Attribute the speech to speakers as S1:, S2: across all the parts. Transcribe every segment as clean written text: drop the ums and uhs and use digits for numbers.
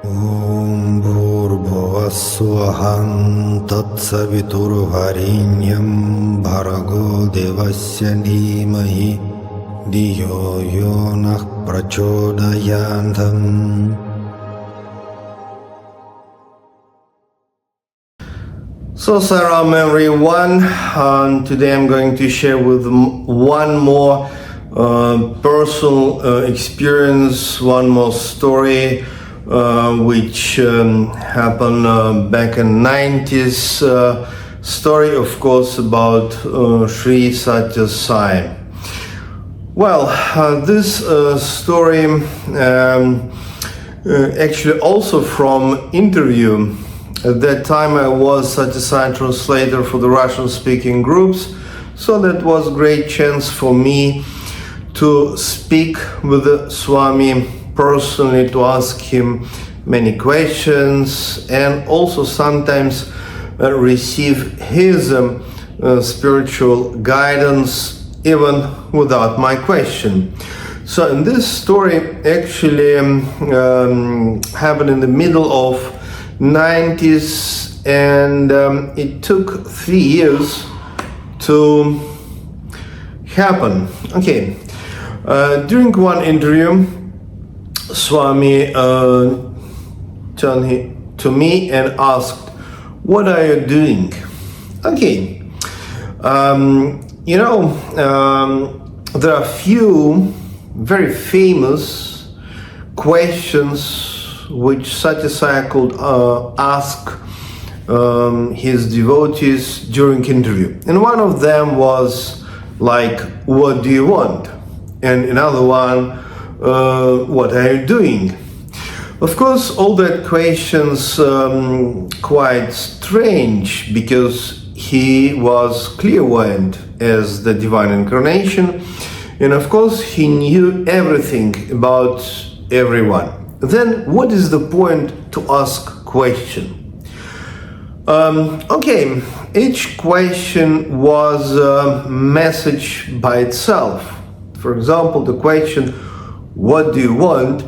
S1: Om Bhurбhuvah-svah Tatsavitur-Varenyam Bhargo Devasya Dhimahi Dhiyo Yo Nah Prachodayantam. So salam everyone, today I'm going to share with one more personal experience, one more story which happened back in 90s, story of course about Sri Sathya Sai. Well, this story actually also from interview. At that time I was Sathya Sai translator for the Russian-speaking groups, so that was a great chance for me to speak with the Swami personally, to ask him many questions and also sometimes receive his spiritual guidance even without my question. So in this story actually happened in the middle of 90s, and it took 3 years to happen. Okay, during one interview, Swami turned to me and asked, "What are you doing?" Okay, there are few very famous questions which Sathya Sai could ask his devotees during interview. And one of them was like, "What do you want?" And another one, "What are you doing?" Of course, all that questions quite strange, because he was clairvoyant as the divine incarnation, and of course he knew everything about everyone. Then what is the point to ask question? Okay, each question was a message by itself. For example, the question, "What do you want?"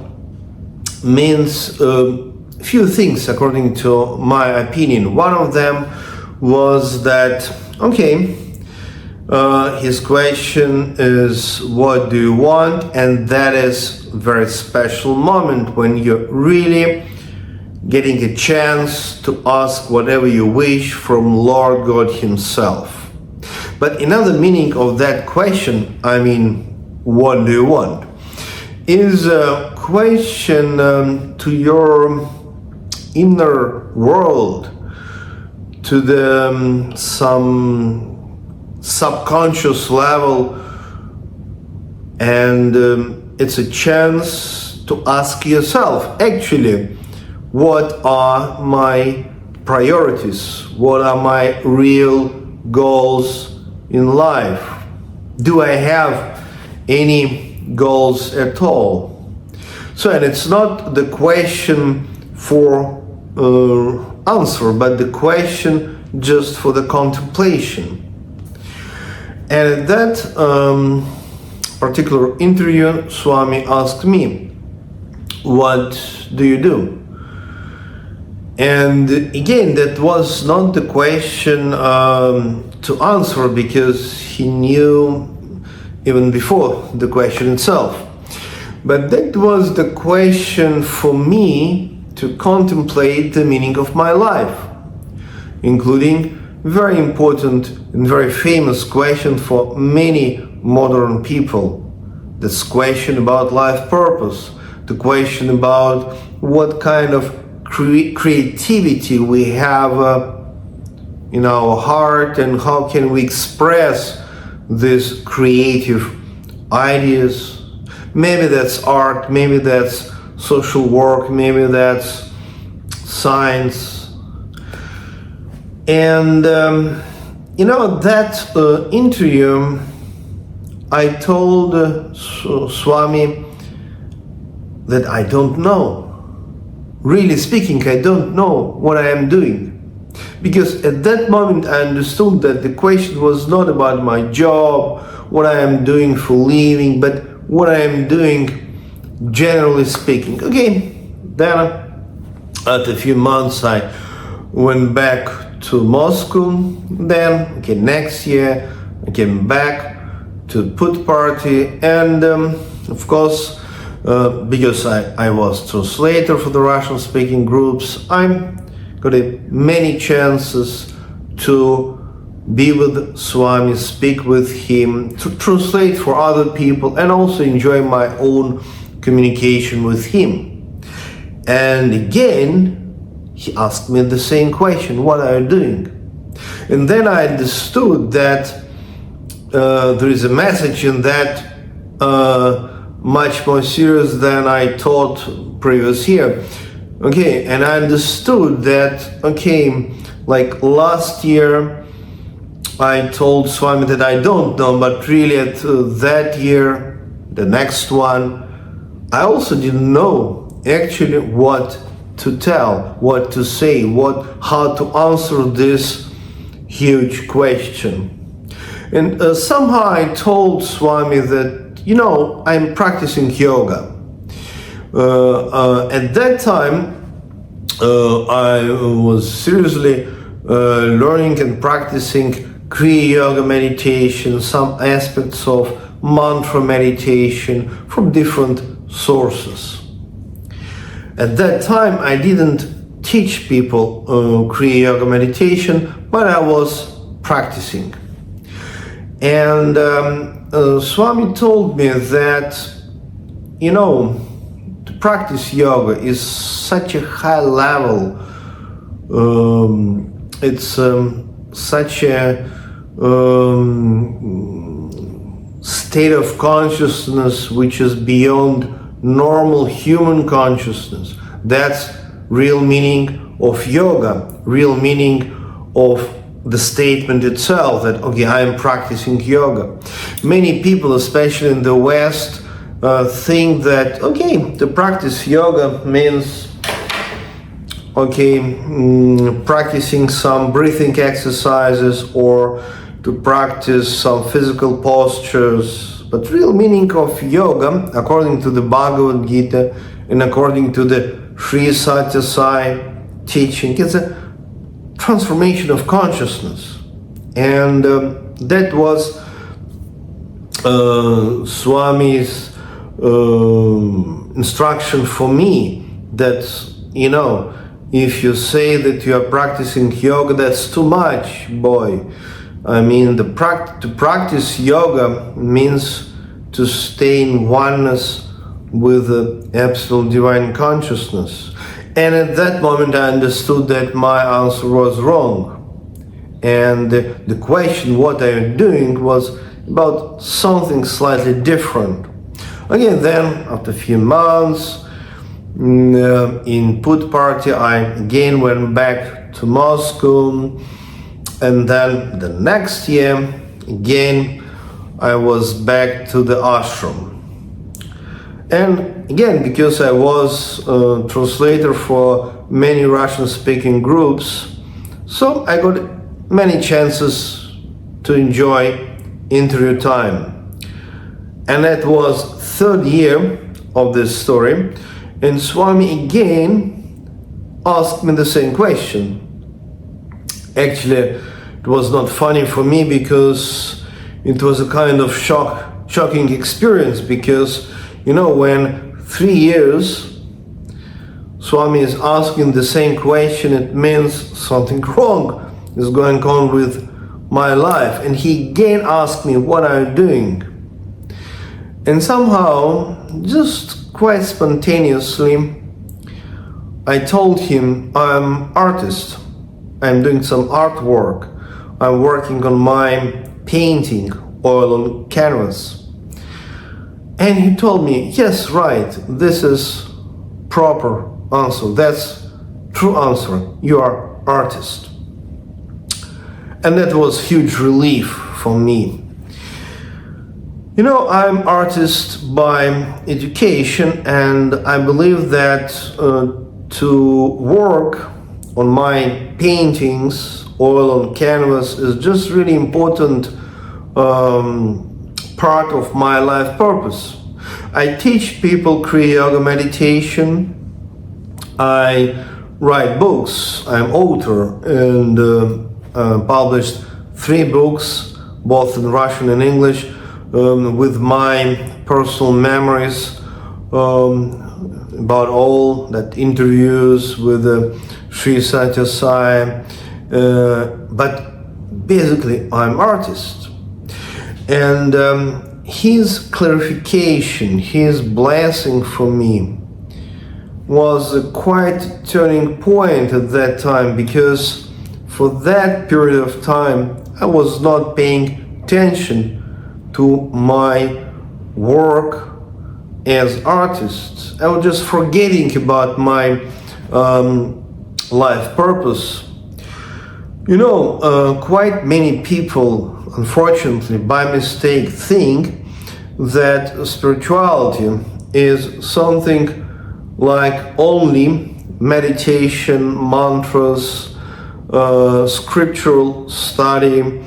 S1: means few things according to my opinion. One of them was that, okay, his question is, "What do you want?" And that is a very special moment when you're really getting a chance to ask whatever you wish from Lord God Himself. But another meaning of that question, I mean, "What do you want?" is a question to your inner world, to the some subconscious level, and it's a chance to ask yourself, actually, what are my priorities? What are my real goals in life? Do I have any goals at all? So, and it's not the question for answer, but the question just for the contemplation. And at that particular interview, Swami asked me, "What do you do?" And again, that was not the question to answer, because he knew even before the question itself. But that was the question for me to contemplate the meaning of my life, including very important and very famous question for many modern people. This question about life purpose, the question about what kind of creativity we have in our heart, and how can we express these creative ideas. Maybe that's art, maybe that's social work, maybe that's science. And that interview, I told Swami that I don't know. Really speaking, I don't know what I am doing. Because at that moment I understood that the question was not about my job, what I am doing for living, but what I am doing generally speaking. Okay, then After a few months, I went back to Moscow. Then, next year, I came back to Put Party, and of course, because I was translator for the Russian-speaking groups, I got many chances to be with Swami, speak with him, to translate for other people, and also enjoy my own communication with him. And again, he asked me the same question, what are you doing? And then I understood that there is a message in that much more serious than I taught previous year. And I understood that, like last year, I told Swami that I don't know, but really at that year, the next one, I also didn't know actually what to tell, what to say, how to answer this huge question. And somehow I told Swami that, I'm practicing yoga. At that time, I was seriously learning and practicing Kriya Yoga meditation, some aspects of mantra meditation from different sources. At that time, I didn't teach people Kriya Yoga meditation, but I was practicing. And Swami told me that, to practice yoga is such a high level, it's such a state of consciousness which is beyond normal human consciousness. That's real meaning of yoga, real meaning of the statement itself that, I am practicing yoga. Many people, especially in the West, think that, to practice yoga means, practicing some breathing exercises or to practice some physical postures. But real meaning of yoga, according to the Bhagavad Gita and according to the Sri Sathya Sai teaching, it's a transformation of consciousness. And that was Swami's instruction for me, that, if you say that you are practicing yoga, that's too much, boy. To practice yoga means to stay in oneness with the absolute divine consciousness. And at that moment I understood that my answer was wrong. And the question, what are you doing, was about something slightly different. Then after a few months, in Put Party, I again went back to Moscow, and then the next year, again, I was back to the ashram. And again, because I was a translator for many Russian-speaking groups, so I got many chances to enjoy interview time. And that was third year of this story. And Swami again asked me the same question. Actually, it was not funny for me because it was a kind of shocking experience, because, when 3 years Swami is asking the same question, it means something wrong is going on with my life. And he again asked me, what are you doing? And somehow, just quite spontaneously, I told him I'm artist. I'm doing some artwork. I'm working on my painting, oil on canvas. And he told me, yes, right, this is proper answer. That's true answer. You are artist. And that was huge relief for me. I'm artist by education, and I believe that to work on my paintings, oil on canvas, is just really important part of my life purpose. I teach people Kriya Yoga meditation. I write books. I'm author and published 3 books, both in Russian and English, with my personal memories about all that interviews with Sri Sathya Sai. But basically, I'm artist. And his clarification, his blessing for me was a quite turning point at that time, because for that period of time I was not paying attention to my work as artist. I was just forgetting about my life purpose. You know, quite many people, unfortunately, by mistake, think that spirituality is something like only meditation, mantras, scriptural study.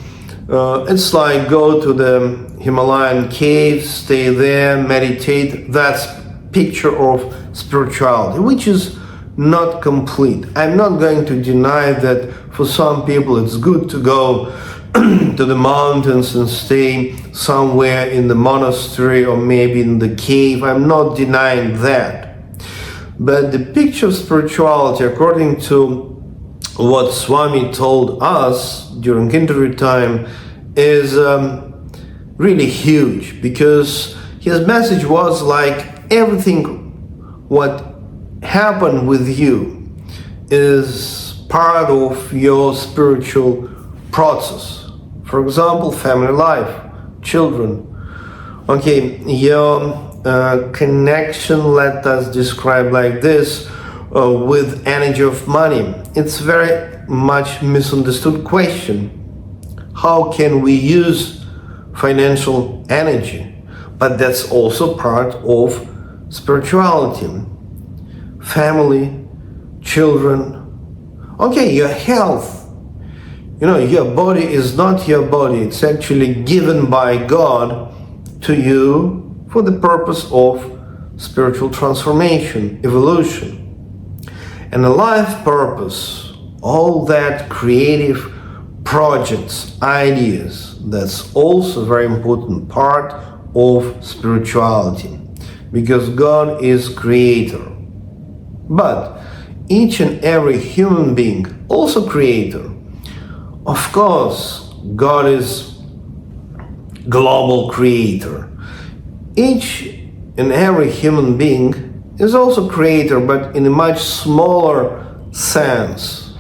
S1: It's like go to the Himalayan caves, stay there, meditate. That's picture of spirituality, which is not complete. I'm not going to deny that for some people it's good to go to the mountains and stay somewhere in the monastery or maybe in the cave. I'm not denying that. But the picture of spirituality, according to what Swami told us during interview time, is really huge, because his message was like everything what happened with you is part of your spiritual process. For example, family life, children. Okay, your connection, let us describe like this, with energy of money. It's very much misunderstood question. How can we use financial energy? But that's also part of spirituality. Family, children. Okay, your health. You know, your body is not your body. It's actually given by God to you for the purpose of spiritual transformation, evolution. And the life purpose, all that creative projects, ideas, that's also a very important part of spirituality, because God is creator. But each and every human being also creator. Of course, God is global creator. Each and every human being is also creator, but in a much smaller sense.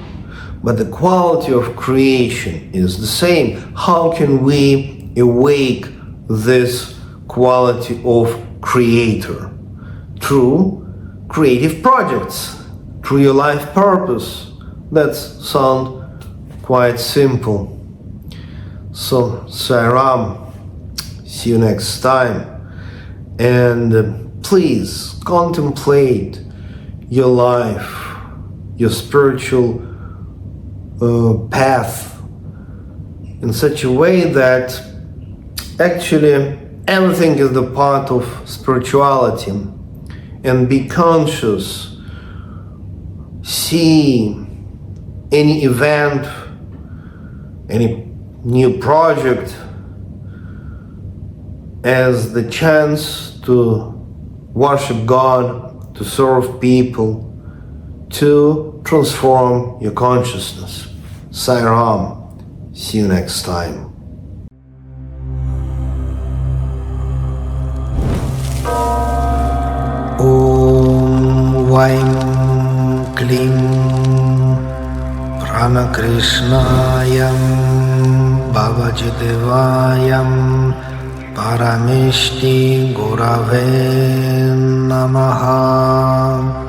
S1: But the quality of creation is the same. How can we awake this quality of creator? Through creative projects, through your life purpose. That sounds quite simple. So, Sai Ram, see you next time. And please contemplate your life, your spiritual path in such a way that actually everything is the part of spirituality, and be conscious. See any event, any new project as the chance to worship God, to serve people, to transform your consciousness. Sai Ram. See you next time. Om Vaim Klim Prana Krishnayam Bhavajidevayam Parameshti Gurave Namaha.